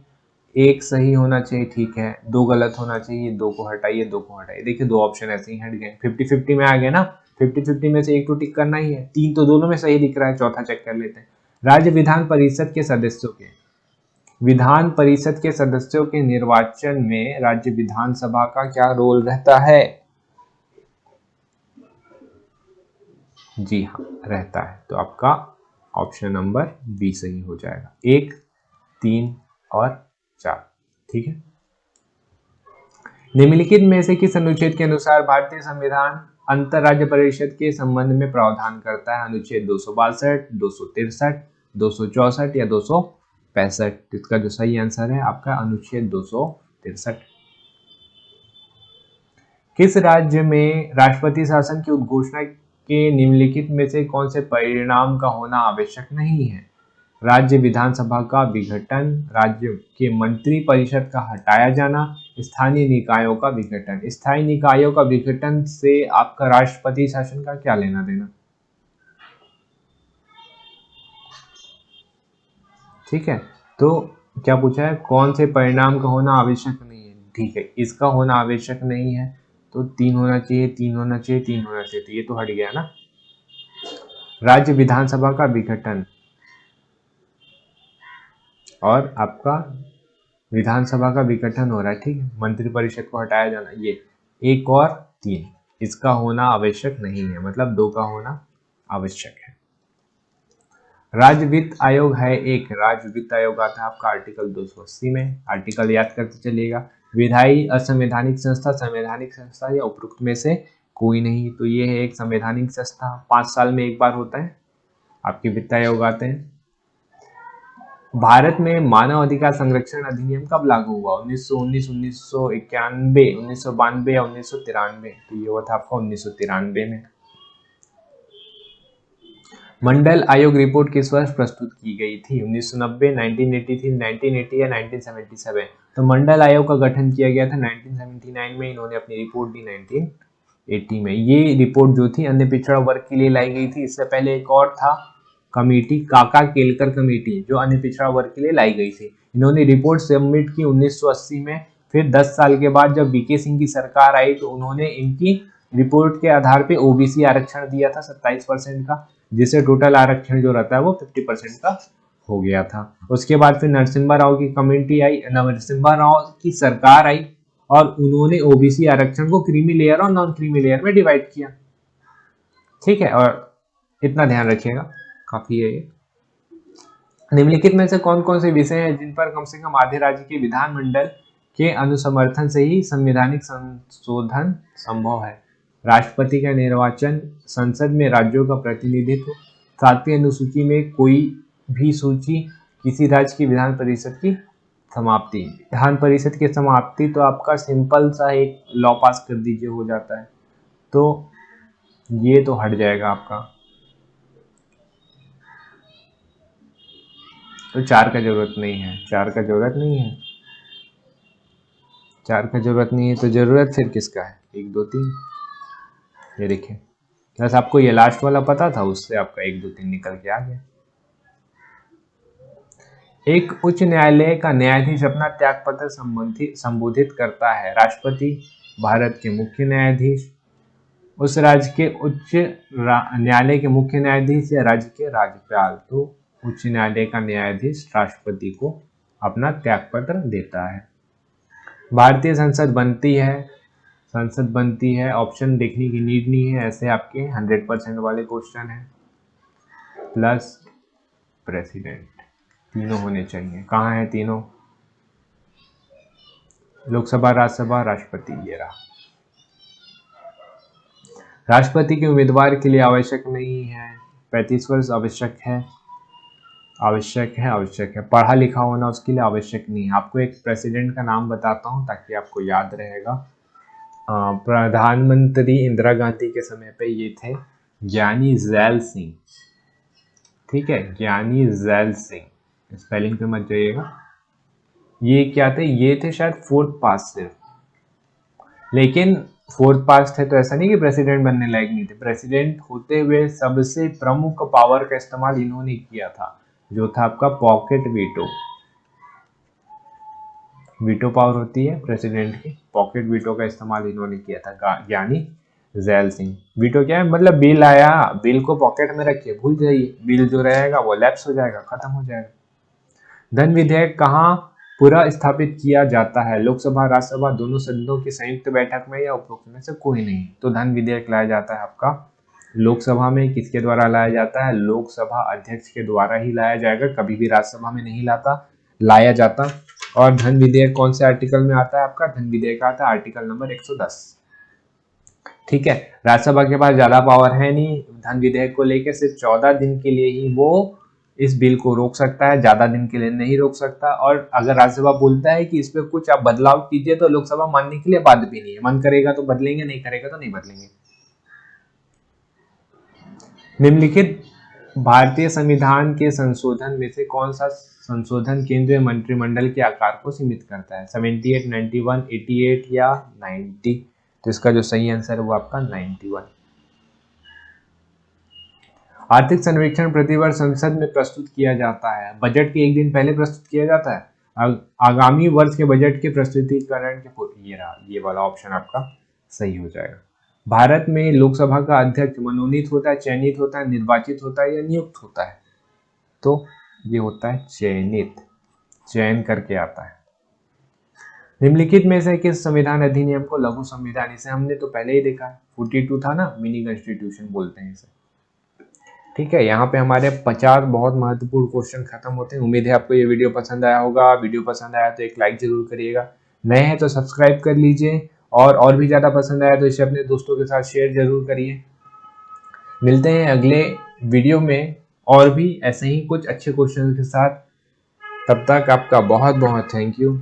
1 सही होना चाहिए, ठीक है, 2 गलत होना चाहिए, 2 को हटाइए, 2 को हटाइए। देखिए 2 ऑप्शन ऐसे ही हट गए, 50-50 में आ गए ना, 50-50 में से 1 तो टिक करना ही है। 3 तो दोनों में सही दिख रहा है, चौथा चेक कर लेते हैं। राज्य विधान परिषद के सदस्यों के, विधान परिषद के सदस्यों के निर्वाचन में राज्य विधानसभा का क्या रोल रहता है? जी हाँ, रहता है। तो आपका ऑप्शन नंबर बी सही हो जाएगा, 1, 3 और 4। ठीक है, निम्नलिखित में से किस अनुच्छेद के अनुसार भारतीय संविधान अंतर राज्य परिषद के संबंध में प्रावधान करता है? अनुच्छेद 262, 263, 264 या 265? इसका जो सही आंसर है आपका अनुच्छेद 263। किस राज्य में राष्ट्रपति शासन की उद्घोषणा के निम्नलिखित में से कौन से परिणाम का होना आवश्यक नहीं है? राज्य विधानसभा का विघटन, राज्य के मंत्री परिषद का हटाया जाना, स्थानीय निकायों का विघटन। स्थायी निकायों का विघटन से आपका राष्ट्रपति शासन का क्या लेना देना? ठीक है, तो क्या पूछा है, कौन से परिणाम का होना आवश्यक नहीं है? ठीक है, इसका होना आवश्यक नहीं है, तो 3 होना चाहिए, 3 होना चाहिए, 3 होना चाहिए, तो ये तो हट गया ना। राज्य विधानसभा का विघटन और आपका विधानसभा का विघटन हो रहा है, ठीक है, मंत्रिपरिषद को हटाया जाना, ये 1 और 3 इसका होना आवश्यक नहीं है, मतलब 2 का होना आवश्यक है। राज्य वित्त आयोग है एक, राज्य वित्त आयोग आता है आपका आर्टिकल 280 में, आर्टिकल याद करते चलिएगा। विधायी असंवैधानिक संस्था, संवैधानिक संस्था या उपरोक्त में से कोई नहीं, तो ये है एक संवैधानिक संस्था, 5 साल में एक बार होता है आपके वित्त आयोग आते हैं। भारत में मानव अधिकार संरक्षण अधिनियम कब लागू हुआ? 1919, 1991, 1992 या 1993? तो ये हुआ था आपका 1993 में। मंडल आयोग रिपोर्ट किस वर्ष प्रस्तुत की गई थी? 1990, 1983, 1980 या 1977? तो मंडल आयोग का गठन किया गया था 1979 में, इन्होंने अपनी रिपोर्ट दी 1980 में। ये रिपोर्ट जो थी अन्य पिछड़ा वर्ग के लिए लाई गई थी। इससे पहले एक और था कमेटी, काका केलकर कमेटी, जो अन्य पिछड़ा वर्ग के लिए लाई गई थी। इन्होंने रिपोर्ट सबमिट की 1980 में। फिर 10 साल के बाद जब वीके सिंह की सरकार आई तो उन्होंने इनकी रिपोर्ट के आधार पे ओबीसी आरक्षण दिया था 27% का, जिससे टोटल आरक्षण जो रहता है वो 50% का हो गया था। उसके बाद फिर नरसिम्हा राव की कमेटी आई, नरसिम्हा राव की सरकार आई और उन्होंने ओबीसी आरक्षण को क्रीमी लेयर और नॉन क्रीमी लेयर में डिवाइड किया। ठीक है, और इतना ध्यान रखिएगा, काफी है ये। निम्नलिखित में से कौन कौन से विषय हैं जिन पर कम से कम आधे राज्य के विधानमंडल के अनुसमर्थन से ही संवैधानिक संशोधन संभव है? राष्ट्रपति का निर्वाचन, संसद में राज्यों का प्रतिनिधित्व, 7वीं अनुसूची में कोई भी सूची, किसी राज्य की विधान परिषद की समाप्ति। विधान परिषद की समाप्ति तो आपका सिंपल सा एक लॉ पास कर दीजिए हो जाता है, तो ये तो हट जाएगा आपका। तो 4 का जरूरत नहीं है, 4 का जरूरत नहीं है, 4 का जरूरत नहीं है, तो जरूरत फिर किसका है? 1 2 3। ये देखिए, बस आपको ये लास्ट वाला पता था, उससे आपका 1 2 3 निकल के आ गया। एक उच्च न्यायालय का न्यायाधीश अपना त्यागपत्र संबोधित करता है। राष्ट्रपति, भारत के मुख्य न्यायाधीश, उस राज्य के उच्च न्यायालय के मुख्य न्यायाधीश या राज्य के राज्यपाल। तो उच्च न्यायालय का न्यायाधीश राष्ट्रपति को अपना त्यागपत्र देता है। भारतीय संसद बनती है, ऑप्शन देखने की नीड नहीं है, ऐसे आपके 100% वाले क्वेश्चन है। प्लस प्रेसिडेंट, तीनों होने चाहिए। कहाँ है तीनों? लोकसभा, राज्यसभा, राष्ट्रपति, ये रहा। राष्ट्रपति के उम्मीदवार के लिए आवश्यक नहीं है, 35 वर्ष आवश्यक है, पढ़ा लिखा होना उसके लिए आवश्यक नहीं है। आपको एक प्रेसिडेंट का नाम बताता हूँ ताकि आपको याद रहेगा। प्रधानमंत्री इंदिरा गांधी के समय पे ये थे ज्ञानी जैल सिंह। ठीक है, ज्ञानी जैल सिंह, स्पेलिंग पे मत जाइएगा। ये क्या थे? ये थे शायद 4th पास सिर्फ, लेकिन 4th पास थे तो ऐसा नहीं कि प्रेसिडेंट बनने लायक नहीं थे। प्रेसिडेंट होते हुए सबसे प्रमुख पावर का इस्तेमाल इन्होंने किया था, जो था आपका पॉकेट वीटो। वीटो पावर होती है प्रेसिडेंट की, पॉकेट वीटो का इस्तेमाल इन्होंने किया था ज्ञानी जैल सिंह। वीटो क्या है? मतलब बिल आया, बिल को पॉकेट में रखिए, भूल जाइए, बिल जो रहेगा वो लैप्स हो जाएगा, खत्म हो जाएगा। धन विधेयक कहाँ पूरा स्थापित किया जाता है? लोकसभा, राज्यसभा, दोनों सदनों की संयुक्त बैठक में या उपरोक्त में से कोई नहीं? तो धन विधेयक लाया जाता है आपका लोकसभा में। किसके द्वारा लाया जाता है? लोकसभा अध्यक्ष के द्वारा ही लाया जाएगा, कभी भी राज्यसभा में नहीं लाया जाता। और धन विधेयक कौन से आर्टिकल में आता है आपका? धन विधेयक आता है आर्टिकल नंबर 110। ठीक है, राज्यसभा के पास ज्यादा पावर है नहीं, धन विधेयक को लेकर सिर्फ 14 दिन के लिए ही वो इस बिल को रोक सकता है, ज्यादा दिन के लिए नहीं रोक सकता। और अगर राज्यसभा बोलता है कि इस पे कुछ आप बदलाव कीजिए तो लोकसभा मानने के लिए बाध्य भी नहीं है, मन करेगा तो बदलेंगे, नहीं करेगा तो नहीं बदलेंगे। निम्नलिखित भारतीय संविधान के संशोधन में से कौन सा संशोधन केंद्रीय मंत्रिमंडल के आकार को सीमित करता है? 78, 91, 88 या 90? तो इसका जो सही आंसर है वो आपका 91। आर्थिक सर्वेक्षण प्रतिवर्ष संसद में प्रस्तुत किया जाता है। बजट के एक दिन पहले प्रस्तुत किया जाता है। आगामी वर्ष के बजट के प्रस्तुतिकरण के ये वाला ऑप्शन आपका सही हो जाएगा। भारत में लोकसभा का अध्यक्ष मनोनीत होता है, चयनित होता है, निर्वाचित होता है या नियुक्त होता है? तो ये होता है चयनित, चयन करके आता है। निम्नलिखित में से किस संविधान अधिनियम को लघु संविधान, इसे हमने तो पहले ही देखा है, 42 था ना, मिनी कॉन्स्टिट्यूशन बोलते हैं इसे। ठीक है, यहाँ पे हमारे 50 बहुत महत्वपूर्ण क्वेश्चन खत्म होते हैं। उम्मीद है आपको ये वीडियो पसंद आया होगा। वीडियो पसंद आया तो एक लाइक जरूर करिएगा, नए हैं तो सब्सक्राइब कर लीजिए, और भी ज़्यादा पसंद आया तो इसे अपने दोस्तों के साथ शेयर जरूर करिए। मिलते हैं अगले वीडियो में और भी ऐसे ही कुछ अच्छे क्वेश्चन के साथ। तब तक आपका बहुत बहुत थैंक यू।